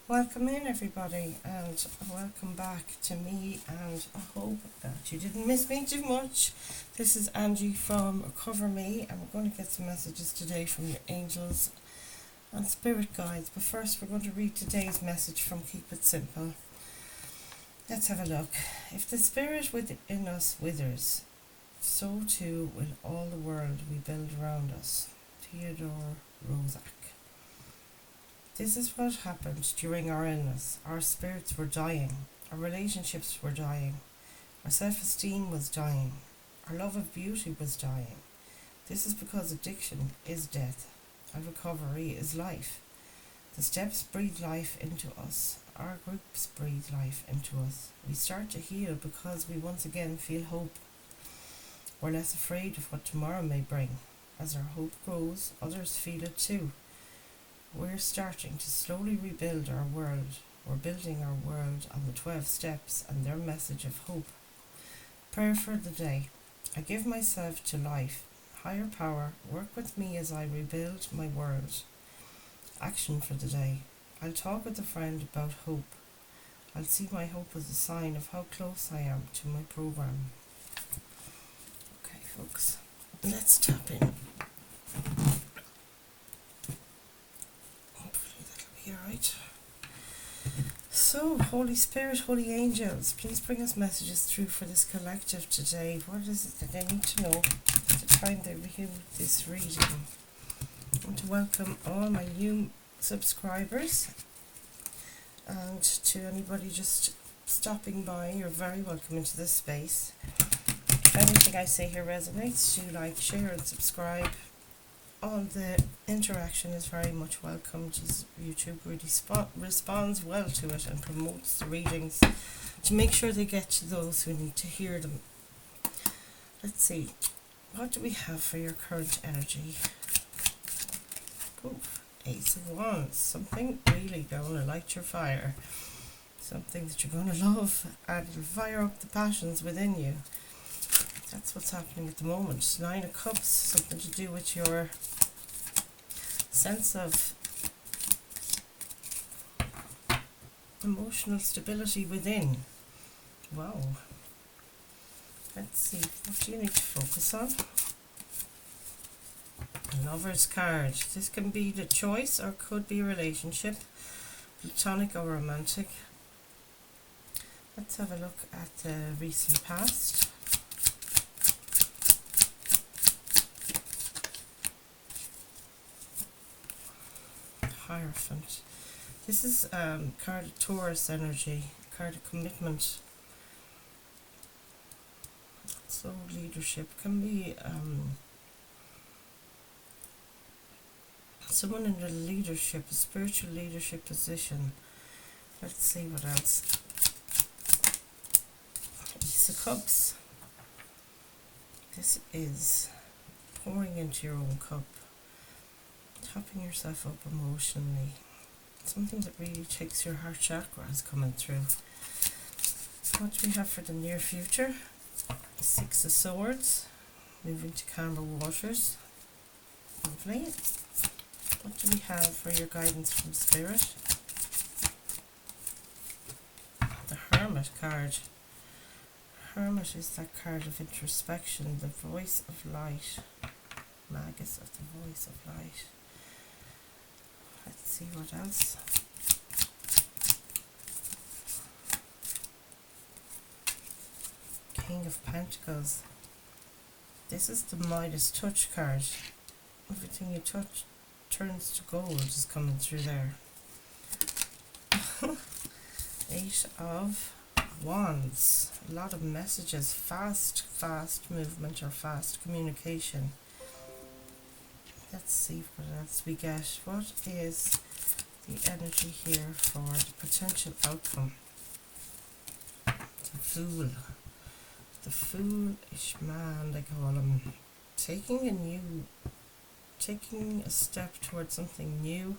Welcome in, everybody, and welcome back to me. And I hope that you didn't miss me too much. This is Angie from Cover Me, and we're going to get some messages today from your angels and spirit guides. But first, we're going to read today's message from Keep It Simple. Let's have a look. If the spirit within us withers, so too will all the world we build around us. Theodore Roszak. This is what happened during our illness. Our spirits were dying. Our relationships were dying. Our self-esteem was dying. Our love of beauty was dying. This is because addiction is death and recovery is life. The steps breathe life into us. Our groups breathe life into us. We start to heal because we once again feel hope. We're less afraid of what tomorrow may bring. As our hope grows, others feel it too. We're starting to slowly rebuild our world. We're building our world on the 12 steps and their message of hope. Prayer for the day. I give myself to life. Higher power, work with me as I rebuild my world. Action for the day. I'll talk with a friend about hope. I'll see my hope as a sign of how close I am to my program. Okay, folks, let's tap in. Alright. So, Holy Spirit, Holy Angels, please bring us messages through for this collective today. What is it that they need to know at the time they view this reading? I want to welcome all my new subscribers, and to anybody just stopping by, you're very welcome into this space. If anything I say here resonates, do like, share and subscribe. All the interaction is very much welcomed, as YouTube really responds well to it and promotes the readings to make sure they get to those who need to hear them. Let's see, what do we have for your current energy? Oof, Ace of Wands, something really going to light your fire, something that you're going to love, and it'll fire up the passions within you. That's what's happening at the moment. 9 of Cups, something to do with your sense of emotional stability within. Wow. Let's see, what do you need to focus on? Lover's card. This can be the choice or could be a relationship, platonic or romantic. Let's have a look at the recent past. Hierophant. This is card of Taurus energy, card of commitment. So leadership can be someone in a leadership, a spiritual leadership position. Let's see what else. Ace of Cups. This is pouring into your own cup, topping yourself up emotionally. Something that really takes your heart chakra is coming through. What do we have for the near future? 6 of Swords, moving to calmer waters. Lovely. What do we have for your guidance from Spirit? The Hermit card. Hermit is that card of introspection, the voice of light. Magus of the voice of light. Let's see what else. King of Pentacles. This is the Midas touch card. Everything you touch turns to gold is coming through there. 8 of Wands. A lot of messages. Fast movement or fast communication. Let's see what else we get. What is the energy here for the potential outcome? The Fool. The foolish man, they call him. Taking a step towards something new.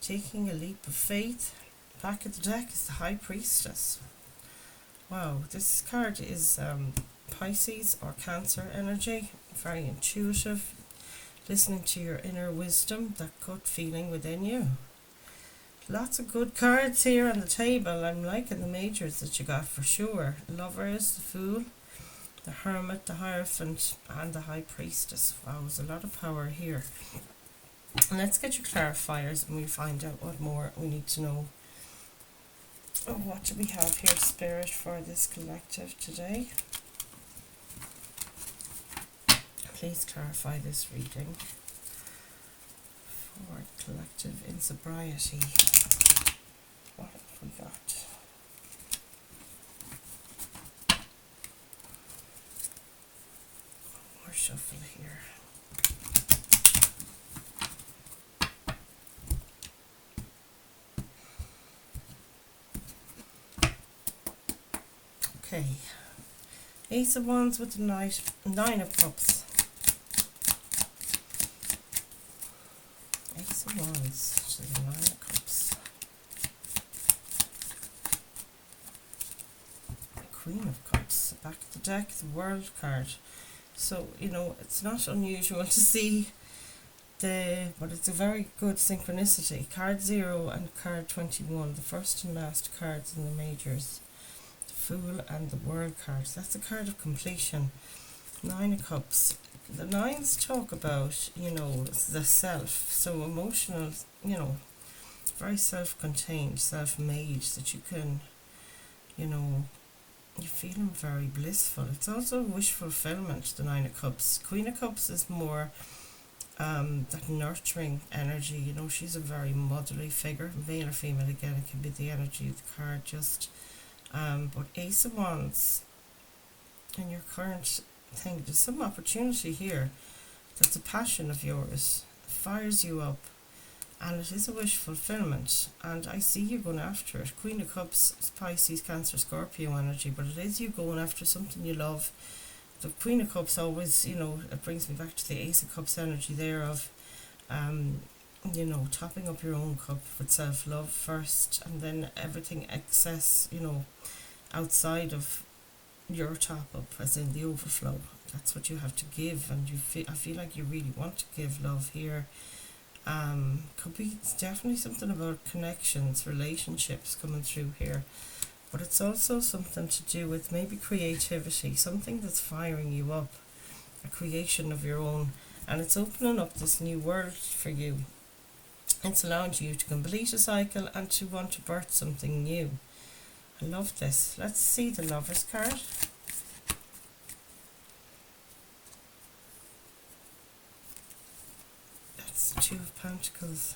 Taking a leap of faith. Back at the deck is the High Priestess. Wow, this card is Pisces or Cancer energy. Very intuitive. Listening to your inner wisdom, that gut feeling within you. Lots of good cards here on the table. I'm liking the majors that you got for sure. Lovers, the Fool, the Hermit, the Hierophant, and the High Priestess. Wow, there's a lot of power here. And let's get your clarifiers and we'll find out what more we need to know. Oh, what do we have here, Spirit, for this collective today? Please clarify this reading for collective in sobriety. What have we got? More shuffle here. Okay. Ace of Wands with the Nine of Cups. Ace of Wands to the Nine of Cups. Queen of Cups. Back of the deck, the World card. So, you know, it's not unusual to see but it's a very good synchronicity. Card 0 and card 21, the first and last cards in the majors. The Fool and the World cards. That's a card of completion. Nine of Cups. The nines talk about, you know, the self. So emotional, you know, very self-contained, self-made, that you can, you know, you're feeling very blissful. It's also wish fulfillment, the Nine of Cups. Queen of Cups is more that nurturing energy. You know, she's a very motherly figure, male or female. Again, it can be the energy of the card. Just but Ace of Wands in your current thing, there's some opportunity here that's a passion of yours, it fires you up, and it is a wish fulfillment, and I see you going after it. Queen of Cups is Pisces, Cancer, Scorpio energy, but it is you going after something you love. The Queen of Cups always, you know, it brings me back to the Ace of Cups energy there of, you know, topping up your own cup with self-love first, and then everything excess, you know, outside of your top up, as in the overflow. That's what you have to give, and I feel like you really want to give love here. Could be, it's definitely something about connections, relationships coming through here. But it's also something to do with maybe creativity, something that's firing you up, a creation of your own, and it's opening up this new world for you. It's allowing you to complete a cycle and to want to birth something new. I love this. Let's see the Lovers card. That's the Two of Pentacles.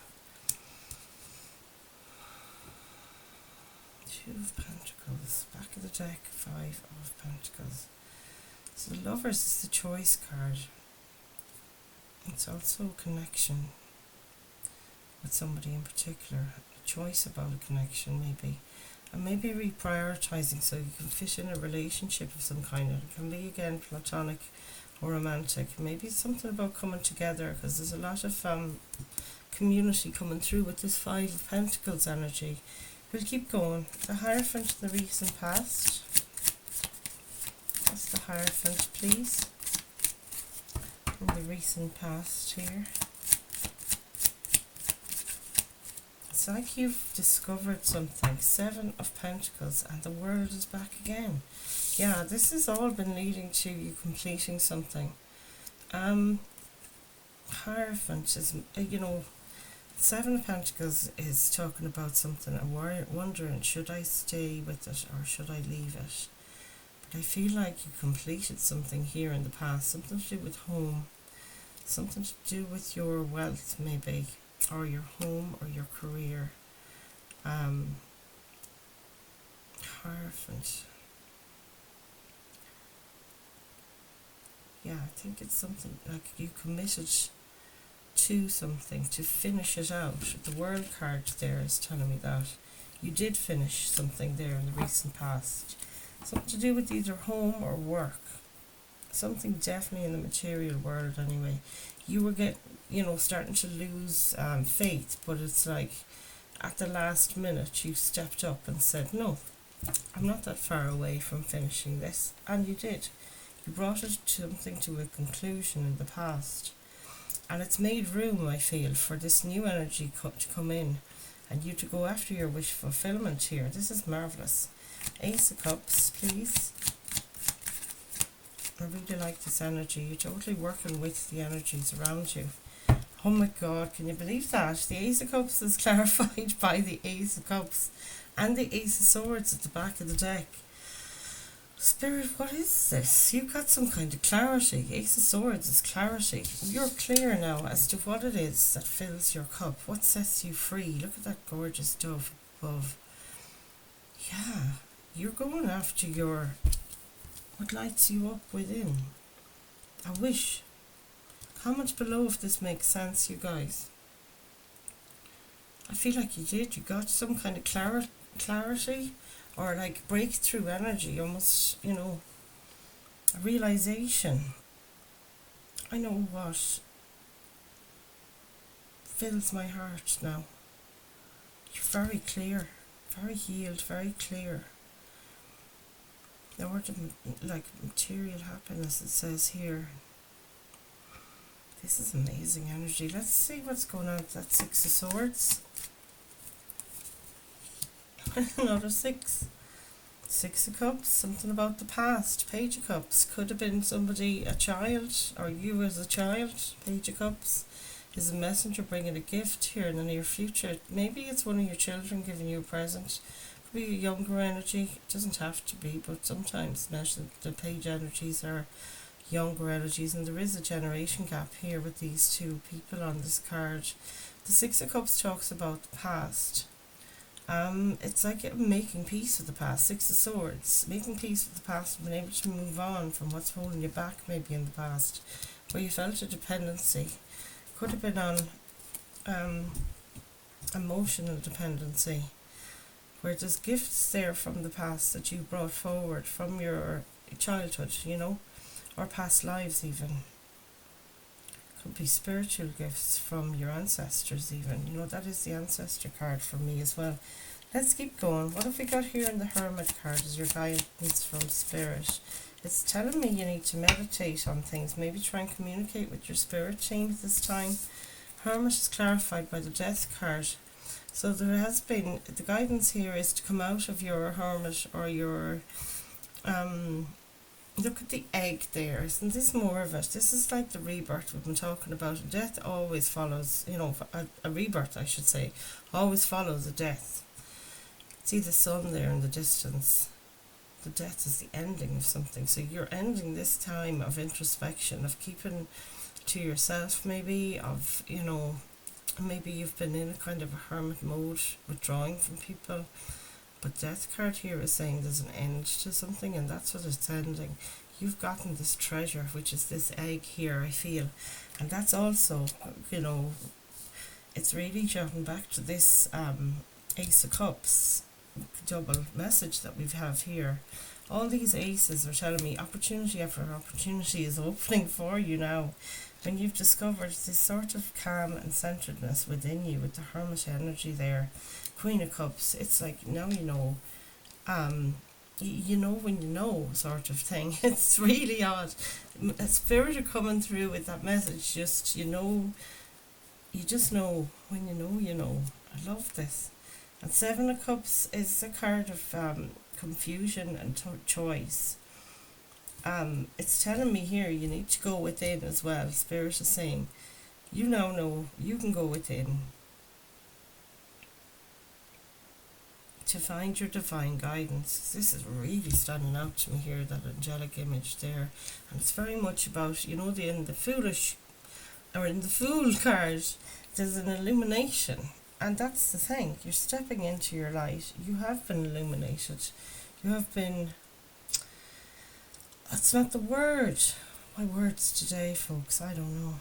Two of Pentacles, back of the deck, Five of Pentacles. So the Lovers is the choice card. It's also a connection with somebody in particular, a choice about a connection maybe, and maybe reprioritizing so you can fit in a relationship of some kind. It can be again platonic or romantic. Maybe it's something about coming together, because there's a lot of community coming through with this Five of Pentacles energy. We'll keep going. The Hierophant in the recent past. That's the Hierophant, please. In the recent past here. It's like you've discovered something. Seven of Pentacles, and the World is back again. Yeah, this has all been leading to you completing something. Hierophant is, you know, Seven of Pentacles is talking about something. I'm wondering, should I stay with it or should I leave it? But I feel like you completed something here in the past, something to do with home, something to do with your wealth maybe, or your home or your career. Hierophant. Yeah, I think it's something like you committed to something, to finish it out. The World card there is telling me that you did finish something there in the recent past, something to do with either home or work, something definitely in the material world anyway. You were starting to lose faith, but it's like at the last minute you stepped up and said, no, I'm not that far away from finishing this, and you did. You brought something to a conclusion in the past. And it's made room, I feel, for this new energy to come in and you to go after your wish fulfillment here. This is marvellous. Ace of Cups, please. I really like this energy. You're totally working with the energies around you. Oh my God, can you believe that? The Ace of Cups is clarified by the Ace of Cups and the Ace of Swords at the back of the deck. Spirit, what is this? You've got some kind of clarity. Ace of Swords is clarity. You're clear now as to what it is that fills your cup. What sets you free? Look at that gorgeous dove above. Yeah, you're going after what lights you up within. A wish. Comment below if this makes sense, you guys. I feel like you did. You got some kind of clarity or like breakthrough energy, almost, you know, a realization. I know what fills my heart now. You're very clear, very healed, very clear. The word of like material happiness, it says here. This is amazing energy. Let's see what's going on with that Six of Swords. Another six. Six of Cups, something about the past. Page of Cups, could have been somebody, a child, or you as a child. Page of Cups is a messenger bringing a gift here in the near future. Maybe it's one of your children giving you a present. Could be a younger energy. It doesn't have to be, but sometimes the page energies are younger energies, and there is a generation gap here with these two people on this card. The Six of Cups talks about the past. It's like making peace with the past. Six of Swords, making peace with the past and being able to move on from what's holding you back maybe in the past, where you felt a dependency. Could have been on emotional dependency, where there's gifts there from the past that you brought forward from your childhood, you know, or past lives even. Could be spiritual gifts from your ancestors even. You know, that is the ancestor card for me as well. Let's keep going. What have we got here in the Hermit card as your guidance from Spirit? It's telling me you need to meditate on things. Maybe try and communicate with your spirit team this time. Hermit is clarified by the Death card. So there has been, the guidance here is to come out of your Hermit or your look at the egg there. Isn't this more of it? This is like the rebirth we've been talking about. Death always follows, you know, a rebirth, I should say, always follows a death. See the sun there in the distance. The death is the ending of something. So you're ending this time of introspection, of keeping to yourself maybe, of, you know, maybe you've been in a kind of a hermit mode, withdrawing from people. But Death card here is saying there's an end to something, and that's what it's ending. You've gotten this treasure, which is this egg here, I feel. And that's also, you know, it's really jumping back to this Ace of Cups double message that we have here. All these aces are telling me opportunity after opportunity is opening for you now. When you've discovered this sort of calm and centeredness within you with the Hermit energy there. Queen of Cups, it's like now you know, you know when you know sort of thing. It's really odd. A spirit are coming through with that message, just, you know, you just know, when you know, you know. I love this. And Seven of Cups is a card of confusion and choice. It's telling me here you need to go within as well. Spirit is saying, you now know you can go within to find your divine guidance. This is really standing out to me here, that angelic image there. And it's very much about, you know, in the foolish, or in the Fool card, there's an illumination. And that's the thing, you're stepping into your light. You have been illuminated. You have been, that's not the word. My words today, folks, I don't know.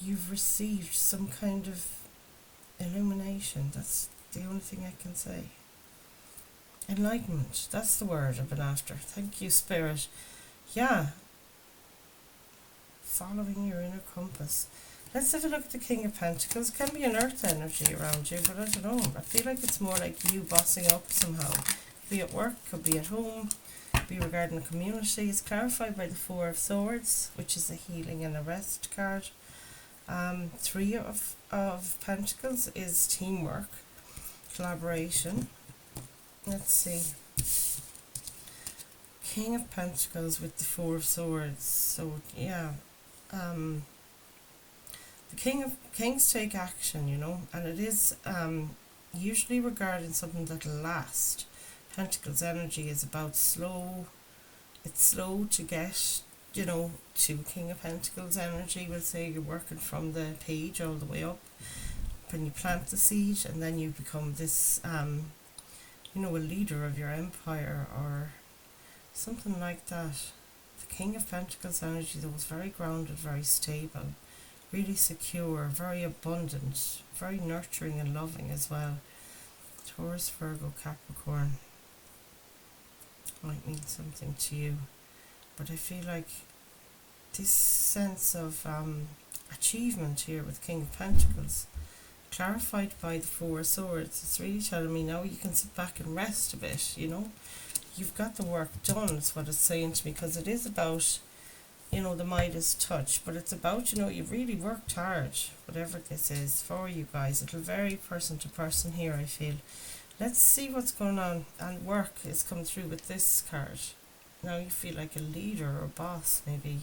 You've received some kind of illumination. That's the only thing I can say. Enlightenment, that's the word I've been after. Thank you, Spirit. Yeah. Following your inner compass. Let's have a look at the King of Pentacles. It can be an earth energy around you, but I don't know. I feel like it's more like you bossing up somehow. Could be at work, could be at home, could be regarding a community. It's clarified by the Four of Swords, which is a healing and a rest card. Three of Pentacles is teamwork, collaboration. Let's see. King of Pentacles with the Four of Swords. So yeah, the Kings take action, you know, and it is usually regarding something that'll last. Pentacles energy is about slow. It's slow to get, you know, to King of Pentacles energy. We'll say you're working from the page all the way up. When you plant the seed, and then you become this, you know, a leader of your empire or something like that. The King of Pentacles energy, though, is very grounded, very stable, really secure, very abundant, very nurturing and loving as well. Taurus, Virgo, Capricorn might mean something to you, but I feel like this sense of achievement here with King of Pentacles, clarified by the Four of Swords, it's really telling me now you can sit back and rest a bit, you know. You've got the work done, is what it's saying to me, because it is about, you know, the Midas touch, but it's about, you know, you've really worked hard, whatever this is for you guys. It'll vary person to person here, I feel. Let's see what's going on, and work is come through with this card. Now you feel like a leader or boss, maybe.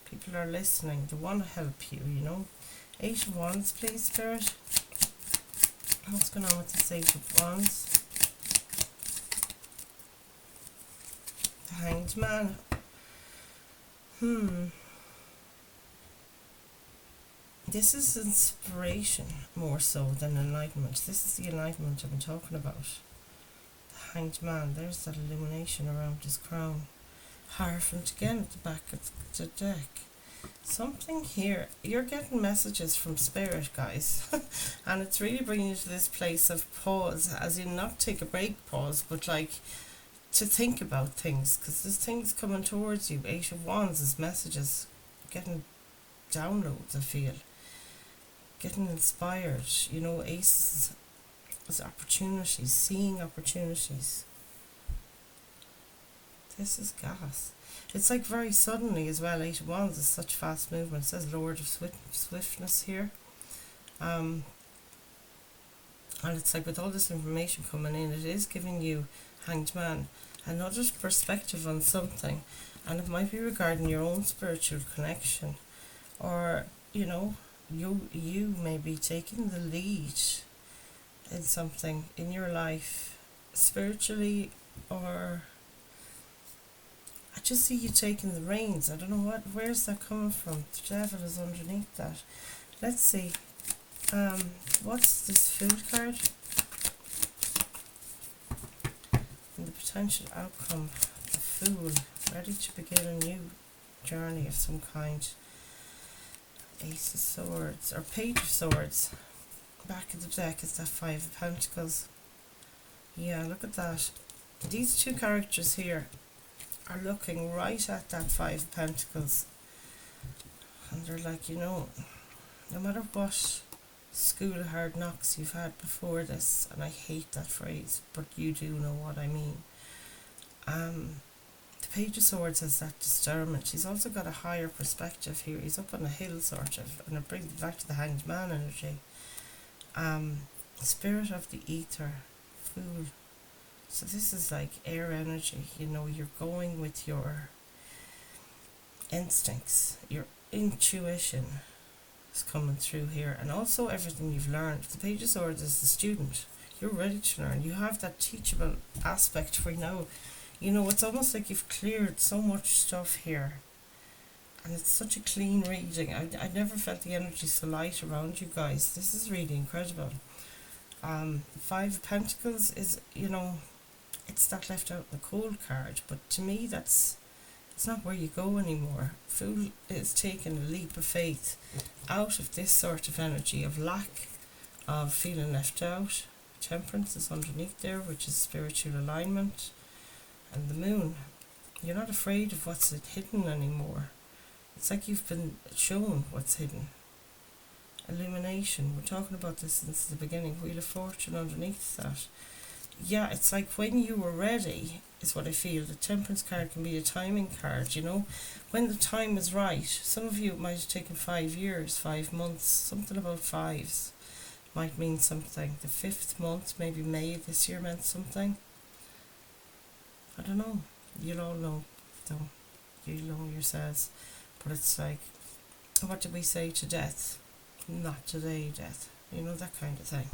People are listening, they want to help you, you know. 8 of Wands, please, Spirit. What's going on with this 8 of Wands? The Hanged Man. This is inspiration more so than enlightenment. This is the enlightenment I've been talking about. The Hanged Man. There's that illumination around his crown. Hierophant again at the back of the deck. Something here. You're getting messages from Spirit, guys. And it's really bringing you to this place of pause. As in, not take a break, pause, but like to think about things. Because there's things coming towards you. 8 of Wands is messages. Getting downloads, I feel. Getting inspired, you know. Aces is opportunities, seeing opportunities. This is gas. It's like very suddenly as well. 8 of Wands is such fast movement. It says Lord of Swiftness here. And it's like with all this information coming in, it is giving you, Hanged Man, another perspective on something. And it might be regarding your own spiritual connection. Or, you know, you may be taking the lead in something in your life, spiritually, or I just see you taking the reins. I don't know where's that coming from. The Devil is underneath that. Let's see. What's this Fool card? And the potential outcome. The Fool, ready to begin a new journey of some kind. Ace of Swords, or Page of Swords. Back of the deck is that 5 of Pentacles. Yeah, look at that. These two characters here are looking right at that 5 of Pentacles. And they're like, you know, no matter what school of hard knocks you've had before this, and I hate that phrase, but you do know what I mean. The Page of Swords has that discernment. He's also got a higher perspective here. He's up on a hill, sort of, and it brings me back to the Hanged Man energy. Spirit of the Ether, Fool. So this is like air energy, you know, you're going with your instincts, your intuition is coming through here, and also everything you've learned. The Page of Swords is the student. You're ready to learn. You have that teachable aspect for now. You know, it's almost like you've cleared so much stuff here. And it's such a clean reading. I never felt the energy so light around you guys. This is really incredible. 5 of Pentacles is, you know, it's that left out in the cold card. But to me, it's not where you go anymore. Fool is taking a leap of faith out of this sort of energy of lack, of feeling left out. Temperance is underneath there, which is spiritual alignment. And the Moon, you're not afraid of what's hidden anymore. It's like you've been shown what's hidden. Illumination, we're talking about this since the beginning. Wheel of Fortune underneath that. yeah, it's like when you were ready is what I feel. The temperance card can be a timing card, you know, when the time is right. Some of you it might have taken 5 years, 5 months, something about fives might mean something. The fifth month, maybe May this year, meant something. I don't know. You'll all know, though. You'll know yourselves. But it's like, what did we say to death? Not today, death. You know, that kind of thing.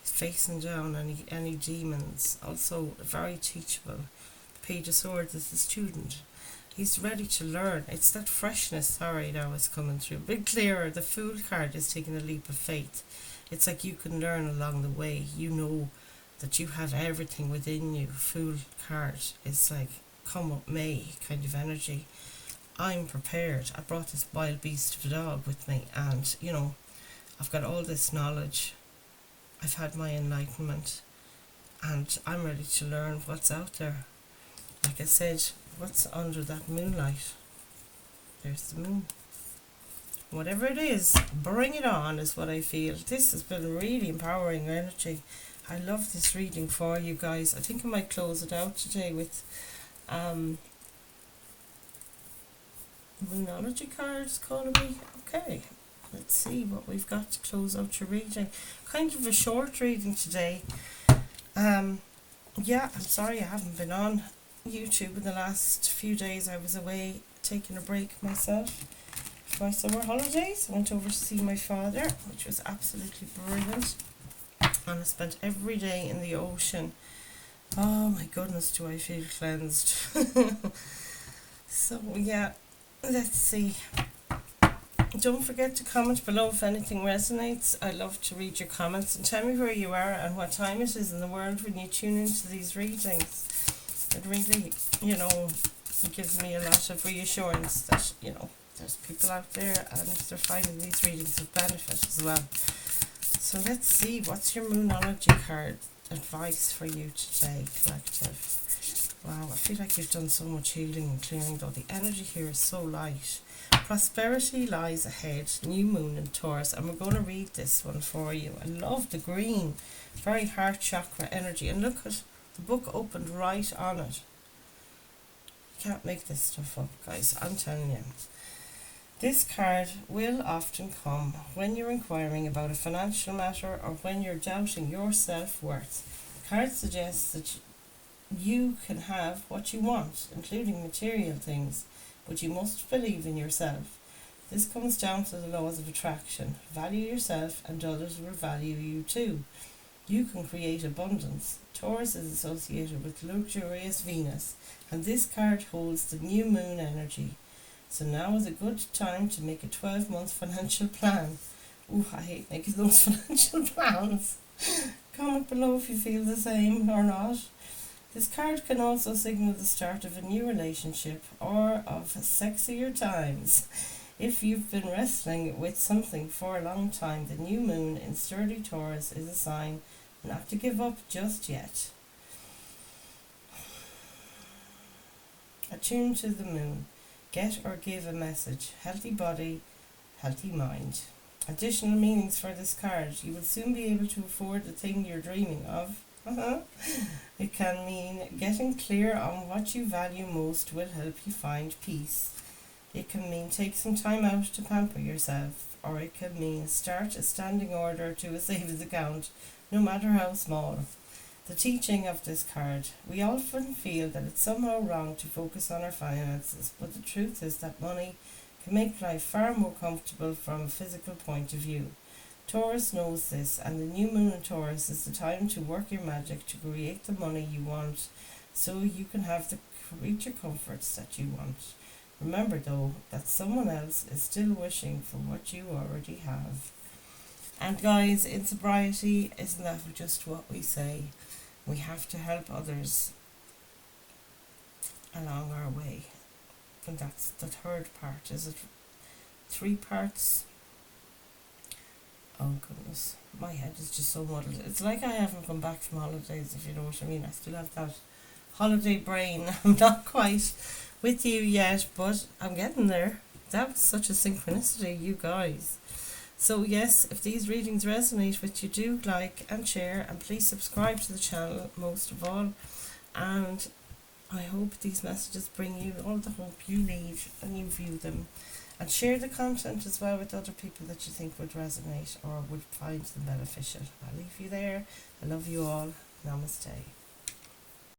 He's facing down any demons. Also, very teachable. The Page of Swords is the student. He's ready to learn. It's that freshness, sorry, now is coming through. A bit clearer. The Fool card is taking a leap of faith. It's like you can learn along the way. You know that you have everything within you. Fool card is like, come up may kind of energy. I'm prepared. I brought this wild beast of a dog with me, and you know, I've got all this knowledge. I've had my enlightenment, and I'm ready to learn what's out there. Like I said, what's under that moonlight? There's the moon. Whatever it is, bring it on is what I feel. This has been really empowering energy. I love this reading for you guys. I think I might close it out today with Moonology cards calling me. Okay, let's see what we've got to close out your reading. Kind of a short reading today. Yeah, I'm sorry I haven't been on YouTube in the last few days. I was away taking a break myself for my summer holidays. I went over to see my father, which was absolutely brilliant. And I spent every day in the ocean. Oh my goodness, do I feel cleansed. So yeah, let's see. Don't forget to comment below if anything resonates. I love to read your comments, and tell me where you are and what time it is in the world when you tune into these readings. It really, you know, gives me a lot of reassurance that, you know, there's people out there and they're finding these readings of benefit as well. So let's see, what's your Moonology card advice for you today, collective? Wow, I feel like you've done so much healing and clearing, though. The energy here is so light. Prosperity lies ahead, new moon in Taurus, and we're going to read this one for you. I love the green, very heart chakra energy, and look at the book opened right on it. You can't make this stuff up, guys, I'm telling you. This card will often come when you're inquiring about a financial matter or when you're doubting your self-worth. The card suggests that you can have what you want, including material things, but you must believe in yourself. This comes down to the laws of attraction. Value yourself and others will value you too. You can create abundance. Taurus is associated with luxurious Venus, and this card holds the new moon energy. So now is a good time to make a 12-month financial plan. Ooh, I hate making those financial plans. Comment below if you feel the same or not. This card can also signal the start of a new relationship or of sexier times. If you've been wrestling with something for a long time, the new moon in sturdy Taurus is a sign not to give up just yet. Attune to the moon. Get or give a message. Healthy body, healthy mind. Additional meanings for this card. You will soon be able to afford the thing you're dreaming of. It can mean getting clear on what you value most will help you find peace. It can mean take some time out to pamper yourself, or it can mean start a standing order to a savings account, no matter how small. The teaching of this card. We often feel that it's somehow wrong to focus on our finances, but the truth is that money can make life far more comfortable from a physical point of view. Taurus knows this, and the new moon in Taurus is the time to work your magic to create the money you want, so you can have the creature comforts that you want. Remember though, that someone else is still wishing for what you already have. And guys, in sobriety, isn't that just what we say? We have to help others along our way. And that's the third part. Is it 3 parts? Oh goodness, my head is just so muddled. It's like I haven't come back from holidays, if you know what I mean. I still have that holiday brain. I'm not quite with you yet, but I'm getting there. That was such a synchronicity, you guys. So yes, if these readings resonate with you, do like and share, and please subscribe to the channel most of all. And I hope these messages bring you all the hope you need and you view them. And share the content as well with other people that you think would resonate or would find them beneficial. I'll leave you there. I love you all. Namaste.